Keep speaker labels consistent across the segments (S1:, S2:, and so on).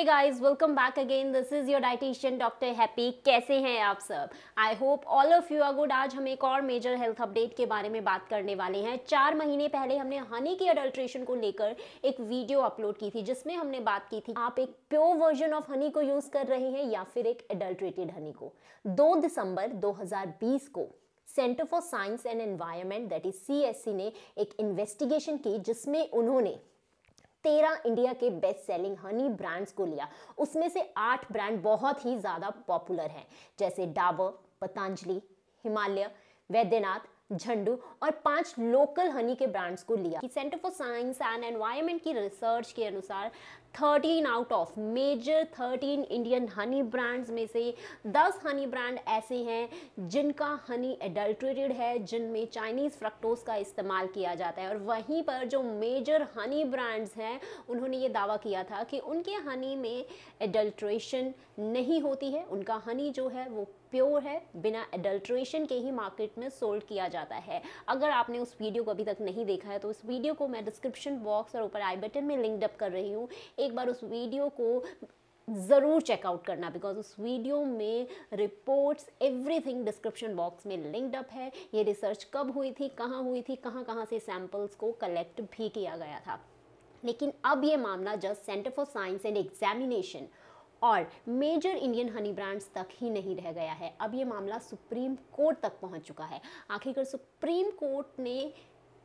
S1: Guys, welcome back again. This is your dietitian doctor Happy. कैसे हैं आप सब? I hope all of you are good. आज हम एक और मेजर हेल्थ अपडेट के बारे में बात करने वाले हैं। 4 महीने पहले हमने हनी की अडल्ट्रेशन को लेकर एक वीडियो अपलोड की थी, जिसमें हमने बात की थी आप एक प्योर वर्जन ऑफ हनी को यूज कर रहे हैं या फिर एक एडल्ट्रेटेड हनी को। 2 दिसंबर 2020 को centre for science and environment that is CSC ने एक इन्वेस्टिगेशन की, जिसमें उन्होंने 13 इंडिया के बेस्ट सेलिंग हनी ब्रांड्स को लिया। उसमें से 8 ब्रांड बहुत ही ज़्यादा पॉपुलर हैं, जैसे डाबर, पतंजलि, हिमालय, वैद्यनाथ, झंडू, और 5 लोकल हनी के ब्रांड्स को लिया। Centre for science and Environment की रिसर्च के अनुसार 13 out of major 13 Indian honey brands में से 10 हनी ब्रांड ऐसे हैं जिनका हनी एडल्ट्रेटेड है, जिनमें चाइनीज़ फ्रक्टोज का इस्तेमाल किया जाता है। और वहीं पर जो मेजर हनी ब्रांड्स हैं, उन्होंने ये दावा किया था कि उनके हनी में एडल्ट्रेशन नहीं होती है, उनका हनी जो है वो प्योर है, बिना एडल्ट्रेशन के ही मार्केट में सोल्ड किया जाता है। अगर आपने उस वीडियो को अभी तक नहीं देखा है तो उस वीडियो को मैं डिस्क्रिप्शन बॉक्स और ऊपर आई बटन में लिंक्ड अप कर रही हूँ। एक बार उस वीडियो को ज़रूर चेकआउट करना, बिकॉज उस वीडियो में रिपोर्ट्स एवरीथिंग डिस्क्रिप्शन बॉक्स में लिंक्ड अप है। ये रिसर्च कब हुई थी, कहाँ से सैंपल्स को कलेक्ट भी किया गया था। लेकिन अब ये मामला just centre for science and examination और मेजर इंडियन हनी ब्रांड्स तक ही नहीं रह गया है, अब ये मामला सुप्रीम कोर्ट तक पहुंच चुका है। आखिरकार सुप्रीम कोर्ट ने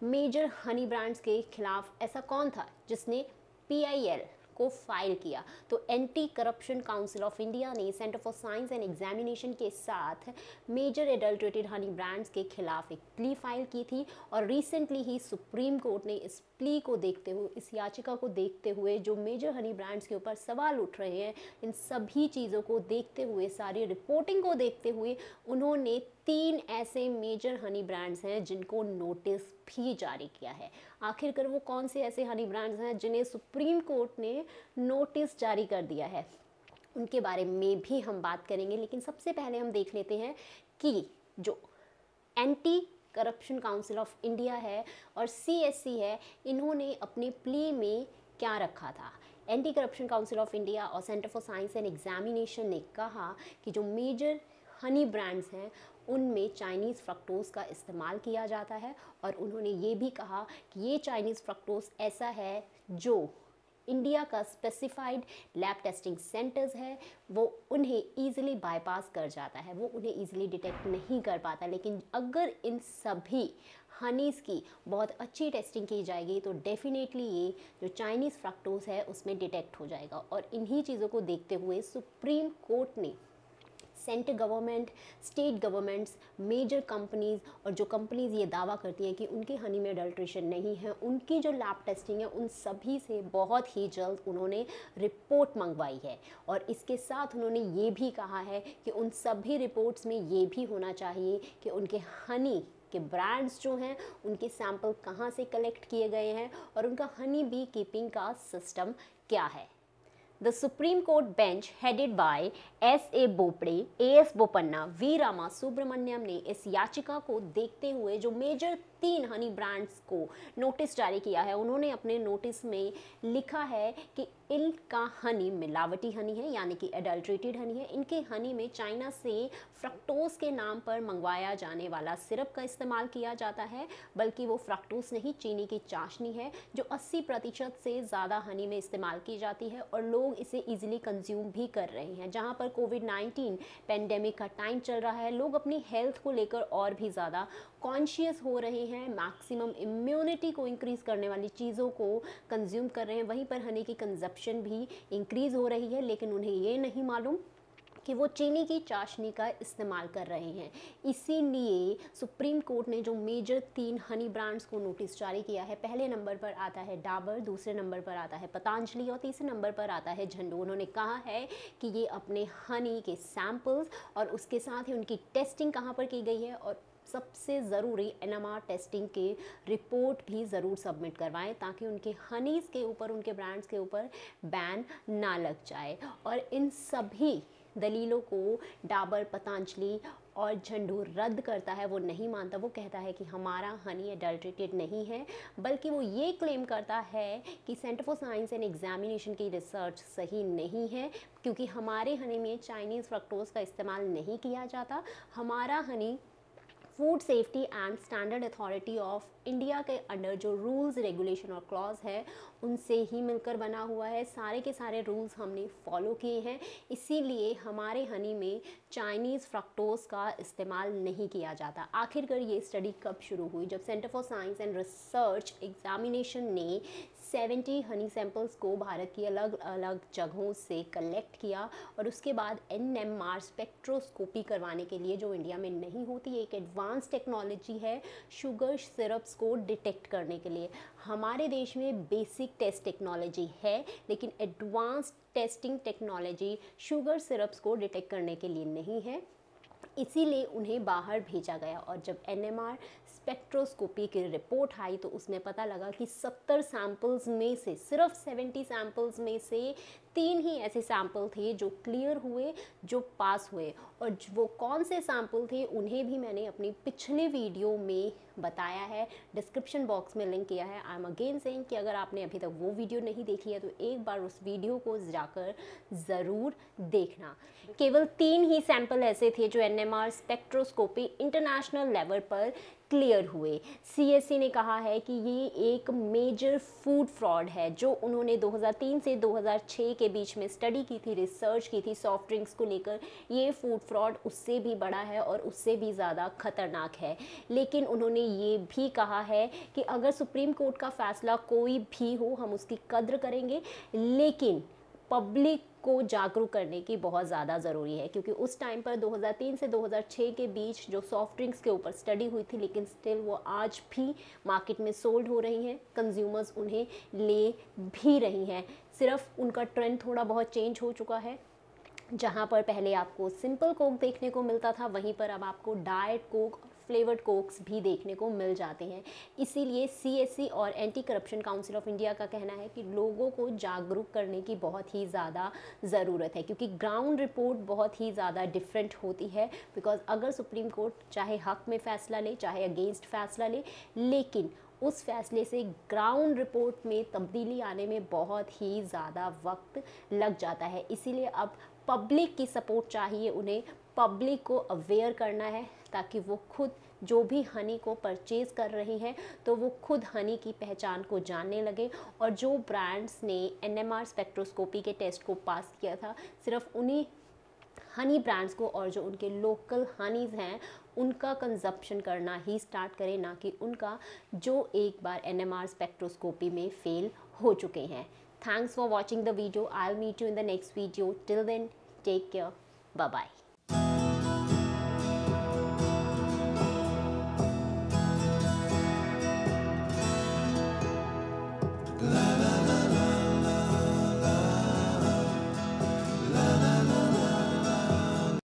S1: मेजर हनी ब्रांड्स के खिलाफ ऐसा कौन था जिसने PIL को फाइल किया? तो anti corruption council of India ने centre for science and examination के साथ मेजर एडल्ट्रेटेड हनी ब्रांड्स के खिलाफ एक प्ली फाइल की थी। और रिसेंटली ही सुप्रीम कोर्ट ने इस प्ली को देखते हुए, इस याचिका को देखते हुए, जो मेजर हनी ब्रांड्स के ऊपर सवाल उठ रहे हैं, इन सभी चीज़ों को देखते हुए, सारी रिपोर्टिंग को देखते हुए, उन्होंने 3 ऐसे मेजर हनी ब्रांड्स हैं जिनको नोटिस भी जारी किया है। आखिरकार वो कौन से ऐसे हनी ब्रांड्स हैं जिन्हें सुप्रीम कोर्ट ने नोटिस जारी कर दिया है, उनके बारे में भी हम बात करेंगे। लेकिन सबसे पहले हम देख लेते हैं कि जो anti corruption council of India है और CSC है, इन्होंने अपने प्ली में क्या रखा था। Anti corruption council of India और centre for science and examination ने कहा कि जो मेजर हनी ब्रांड्स हैं उनमें चाइनीज़ फ्रक्टोज का इस्तेमाल किया जाता है। और उन्होंने ये भी कहा कि ये चाइनीज़ फ्रक्टोज ऐसा है जो इंडिया का स्पेसिफाइड लैब टेस्टिंग सेंटर्स है, वो उन्हें ईजिली बाईपास कर जाता है, वो उन्हें ईजिली डिटेक्ट नहीं कर पाता। लेकिन अगर इन सभी हनीज़ की बहुत अच्छी टेस्टिंग की जाएगी तो डेफिनेटली ये जो चाइनीज़ फ्रक्टोज है उसमें डिटेक्ट हो जाएगा। और इन्हीं चीज़ों को देखते हुए सुप्रीम कोर्ट ने central government, state governments, major companies, और जो कंपनीज़ ये दावा करती हैं कि उनके हनी में अडल्ट्रेशन नहीं है, उनकी जो लैब टेस्टिंग है, उन सभी से बहुत ही जल्द उन्होंने रिपोर्ट मंगवाई है। और इसके साथ उन्होंने ये भी कहा है कि उन सभी रिपोर्ट्स में ये भी होना चाहिए कि उनके हनी के ब्रांड्स जो हैं उनके सैंपल कहाँ से कलेक्ट किए गए हैं और उनका हनी बी कीपिंग का सिस्टम क्या है। The Supreme Court bench headed by S.A. बोपड़े, A.S. Bopanna, V. Rama Subramaniam ने इस याचिका को देखते हुए जो मेजर 3 हनी ब्रांड्स को नोटिस जारी किया है, उन्होंने अपने नोटिस में लिखा है कि इनका हनी मिलावटी हनी है, यानी कि एडल्ट्रेटेड हनी है। इनके हनी में चाइना से फ्रक्टोज के नाम पर मंगवाया जाने वाला सिरप का इस्तेमाल किया जाता है, बल्कि वो फ्रक्टोज नहीं, चीनी की चाशनी है, जो 80% से ज़्यादा हनी में इस्तेमाल की जाती है और लोग इसे इजीली कंज्यूम भी कर रहे हैं। जहाँ पर कोविड-19 पेंडेमिक का टाइम चल रहा है, लोग अपनी हेल्थ को लेकर और भी ज़्यादा कॉन्शियस हो रहे हैं, मैक्सिमम इम्यूनिटी को इंक्रीज़ करने वाली चीज़ों को कंज्यूम कर रहे हैं। वहीं पर हनी की कंजप्शन भी इंक्रीज़ हो रही है, लेकिन उन्हें ये नहीं मालूम कि वो चीनी की चाशनी का इस्तेमाल कर रहे हैं। इसीलिए सुप्रीम कोर्ट ने जो मेजर 3 हनी ब्रांड्स को नोटिस जारी किया है, पहले नंबर पर आता है डाबर, दूसरे नंबर पर आता है पतंजलि और तीसरे नंबर पर आता है झंडू। उन्होंने कहा है कि ये अपने हनी के सैंपल्स और उसके साथ ही उनकी टेस्टिंग कहाँ पर की गई है और सबसे ज़रूरी NMR टेस्टिंग के रिपोर्ट भी ज़रूर सबमिट करवाएं, ताकि उनके हनीज़ के ऊपर, उनके ब्रांड्स के ऊपर बैन ना लग जाए। और इन सभी दलीलों को डाबर, पतंजलि और झंडू रद्द करता है, वो नहीं मानता। वो कहता है कि हमारा हनी एडल्ट्रेटेड नहीं है, बल्कि वो ये क्लेम करता है कि centre for science and examination की रिसर्च सही नहीं है, क्योंकि हमारे हनी में चाइनीज़ फ्रक्टोज का इस्तेमाल नहीं किया जाता। हमारा Honey food safety and standard authority of India के अंडर जो रूल्स रेगुलेशन और क्लॉज है उनसे ही मिलकर बना हुआ है। सारे के सारे रूल्स हमने फॉलो किए हैं, इसीलिए हमारे हनी में चाइनीज़ फ्रक्टोज का इस्तेमाल नहीं किया जाता। आखिरकार ये स्टडी कब शुरू हुई? जब centre for science and research examination ने 70 हनी सैंपल्स को भारत की अलग अलग जगहों से कलेक्ट किया और उसके बाद NMR स्पेक्ट्रोस्कोपी करवाने के लिए, जो इंडिया में नहीं होती, एक एडवांस टेक्नोलॉजी है शुगर सिरप्स को डिटेक्ट करने के लिए। हमारे देश में बेसिक टेस्ट टेक्नोलॉजी है, लेकिन advance testing technology sugar syrups को डिटेक्ट करने के लिए नहीं है, इसीलिए उन्हें बाहर भेजा गया। और जब NMR स्पेक्ट्रोस्कोपी की रिपोर्ट आई तो उसमें पता लगा कि 70 सैंपल्स में से सिर्फ 70 सैंपल्स में से 3 ही ऐसे सैंपल थे जो क्लियर हुए, जो पास हुए। और वो कौन से सैंपल थे उन्हें भी मैंने अपनी पिछले वीडियो में बताया है, डिस्क्रिप्शन बॉक्स में लिंक किया है। आई एम अगेन सेइंग कि अगर आपने अभी तक वो वीडियो नहीं देखी है तो एक बार उस वीडियो को जाकर ज़रूर देखना। केवल 3 ही सैंपल ऐसे थे जो NMR स्पेक्ट्रोस्कोपी इंटरनेशनल लेवल पर क्लियर हुए। CSE ने कहा है कि ये एक मेजर फूड फ्रॉड है, जो उन्होंने 2003 से 2006 के बीच में स्टडी की थी, रिसर्च की थी सॉफ्ट ड्रिंक्स को लेकर। ये फूड फ्रॉड उससे भी बड़ा है और उससे भी ज़्यादा खतरनाक है। लेकिन उन्होंने ये भी कहा है कि अगर सुप्रीम कोर्ट का फैसला कोई भी हो हम उसकी कद्र करेंगे, लेकिन पब्लिक को जागरूक करने की बहुत ज़्यादा ज़रूरी है, क्योंकि उस टाइम पर 2003 से 2006 के बीच जो सॉफ्ट ड्रिंक्स के ऊपर स्टडी हुई थी, लेकिन स्टिल वो आज भी मार्केट में सोल्ड हो रही हैं, कंज्यूमर्स उन्हें ले भी रही हैं। सिर्फ उनका ट्रेंड थोड़ा बहुत चेंज हो चुका है। जहाँ पर पहले आपको सिंपल कोक देखने को मिलता था, वहीं पर अब आपको डाइट कोक, फ्लेवर्ड कोक्स भी देखने को मिल जाते हैं। इसीलिए CSE और anti corruption council of India का कहना है कि लोगों को जागरूक करने की बहुत ही ज़्यादा ज़रूरत है, क्योंकि ग्राउंड रिपोर्ट बहुत ही ज़्यादा डिफरेंट होती है। बिकॉज अगर सुप्रीम कोर्ट चाहे हक में फ़ैसला ले चाहे अगेंस्ट फ़ैसला ले, लेकिन उस फैसले से ग्राउंड रिपोर्ट में तब्दीली आने में बहुत ही ज़्यादा वक्त लग जाता है। इसीलिए अब पब्लिक की सपोर्ट चाहिए, उन्हें पब्लिक को अवेयर करना है, ताकि वो खुद जो भी हनी को परचेज़ कर रही हैं तो वो खुद हनी की पहचान को जानने लगे। और जो ब्रांड्स ने NMR स्पेक्ट्रोस्कोपी के टेस्ट को पास किया था, सिर्फ उन्हीं हनी ब्रांड्स को और जो उनके लोकल हनीज़ हैं उनका कंजप्शन करना ही स्टार्ट करें, ना कि उनका जो एक बार NMR स्पेक्ट्रोस्कोपी में फेल हो चुके हैं। Thanks for watching the video. I'll meet you in the next video. Till then, take care. Bye-bye.